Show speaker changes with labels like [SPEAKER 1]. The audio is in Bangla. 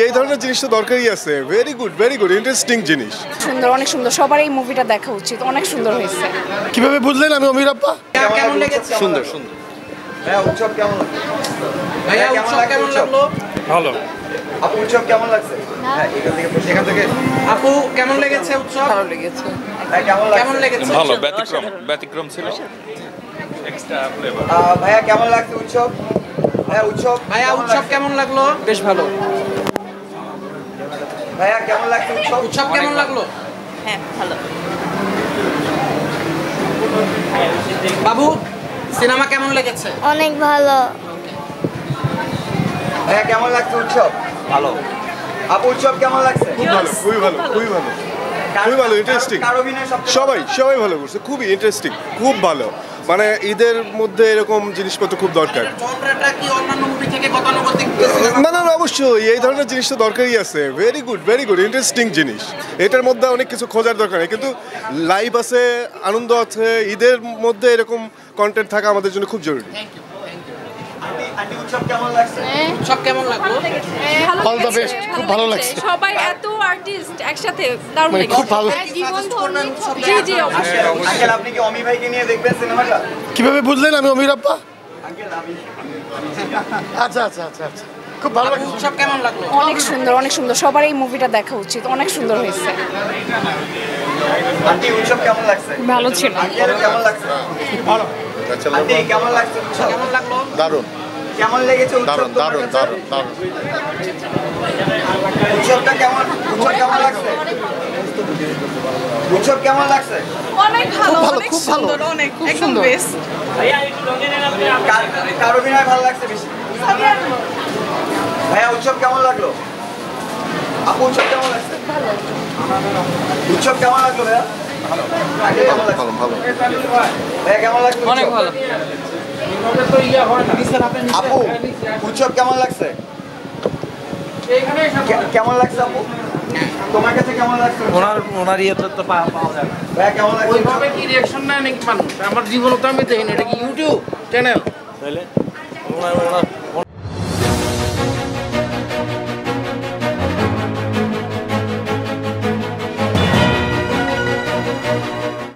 [SPEAKER 1] এই ধরনের জিনিস তো দরকারই আছে। ভেরি গুড ইন্টারেস্টিং জিনিস।
[SPEAKER 2] সুন্দর, অনেক সুন্দর। সবার এই মুভিটা দেখা উচিত, অনেক সুন্দর হয়েছে।
[SPEAKER 1] কিভাবে বুঝলেন আমি অমির আব্বা?
[SPEAKER 3] কেমন লেগেছে?
[SPEAKER 4] সুন্দর।
[SPEAKER 3] ভাইয়া উৎসব কেমন লাগলো? ভাইয়া উৎসব কেমন লাগলো?
[SPEAKER 4] ভালো।
[SPEAKER 3] আপু উৎসব কেমন লাগছে? হ্যাঁ, এখান থেকে আপু কেমন লেগেছে উৎসব?
[SPEAKER 2] ভালো লেগেছে।
[SPEAKER 3] হ্যাঁ, কেমন লেগেছে?
[SPEAKER 4] ভালো, ব্যতিক্রম ছিল। Extra flavour.
[SPEAKER 3] ভাইয়া কেমন লাগছে উৎসব? ভাইয়া উৎসব কেমন লাগলো?
[SPEAKER 2] বেশ ভালো।
[SPEAKER 3] ভাইয়া কেমন লাগছে উৎসব? উৎসব কেমন লাগলো?
[SPEAKER 2] হ্যাঁ, ভালো।
[SPEAKER 3] বাবু সিনেমা কেমন লেগেছে?
[SPEAKER 5] অনেক ভালো।
[SPEAKER 3] ভাইয়া কেমন লাগছে উৎসব? ভালো। আপু উৎসব কেমন লাগছে?
[SPEAKER 1] খুবই ভালো ইন্টারেস্টিং।
[SPEAKER 3] কার অভিনয়
[SPEAKER 1] সবাই ভালো করছে, খুবই ইন্টারেস্টিং, খুব ভালো। মানে ঈদের মধ্যে এরকম জিনিসপত্র খুব দরকার।
[SPEAKER 3] জনরাটা কি অন্যান্য মুভি থেকে গতানুগতিক?
[SPEAKER 1] না অবশ্যই এই ধরনের জিনিস তো দরকারই আছে। ভেরি গুড ইন্টারেস্টিং জিনিস। এটার মধ্যে অনেক কিছু খোঁজার দরকার নেই, কিন্তু লাইভ আছে, আনন্দ আছে। ঈদের মধ্যে এরকম কন্টেন্ট থাকা আমাদের জন্য খুব জরুরি।
[SPEAKER 3] আন্টি উৎসব কেমন লাগছে? উৎসব কেমন লাগলো?
[SPEAKER 1] অল দ্য বেস্ট, খুব ভালো লাগছে।
[SPEAKER 2] সবাই এত আর্টিস্ট একসাথে দারুণ লেগেছে।
[SPEAKER 1] খুব ভালো।
[SPEAKER 2] জি অবশ্যই।
[SPEAKER 3] আঙ্কেল আপনি কি অমি ভাইকে নিয়ে দেখবেন সিনেমাটা?
[SPEAKER 1] কিভাবে বুঝলেন আমি অমির আব্বা?
[SPEAKER 3] আঙ্কেল আমি
[SPEAKER 1] আচ্ছা। খুব ভালো লাগছে।
[SPEAKER 3] উৎসব কেমন লাগলো?
[SPEAKER 2] অনেক সুন্দর, অনেক সুন্দর। সবার এই মুভিটা দেখা উচিত, অনেক সুন্দর হয়েছে।
[SPEAKER 3] আন্টি উৎসব কেমন লাগছে?
[SPEAKER 2] ভালো ছিল।
[SPEAKER 3] আঙ্কেল কেমন লাগছে?
[SPEAKER 1] ভালো।
[SPEAKER 3] আন্টি কেমন লাগছে উৎসব? কেমন লাগলো?
[SPEAKER 1] দারুণ।
[SPEAKER 3] কেমন লেগেছে উৎসব?
[SPEAKER 1] দারুণ।
[SPEAKER 3] উৎসব কেমন লাগছে? উৎসব কেমন লাগছে?
[SPEAKER 2] অনেক ভালো, অনেক
[SPEAKER 1] খুব ভালো।
[SPEAKER 2] সুন্দর, অনেক একদম বেস্ট।
[SPEAKER 3] কার অভিনয় ভালো লাগছে বেশি? ভাইয়া উৎসব কেমন লাগলো? আপু উৎসব কেমন লাগছে? উৎসব কেমন লাগলো ভাইয়া? আগে কেমন লাগছে? ভাইয়া কেমন লাগলো? অনেক ভালো। আপু উৎসব কেমন লাগছে? কেমন লাগছে আপু? তোমার কাছে কেমন লাগছে?
[SPEAKER 6] ওনার ইয়েতে তো পাওয়া যাবে।
[SPEAKER 3] ভাইয়া কেমন লাগছে?
[SPEAKER 6] ওইভাবে কি রিয়াকশন নেয় নাকি মানুষ? আমার জীবনে তো আমি দেখিনি, এটা কি ইউটিউব চ্যানেল? তাহলে ওনার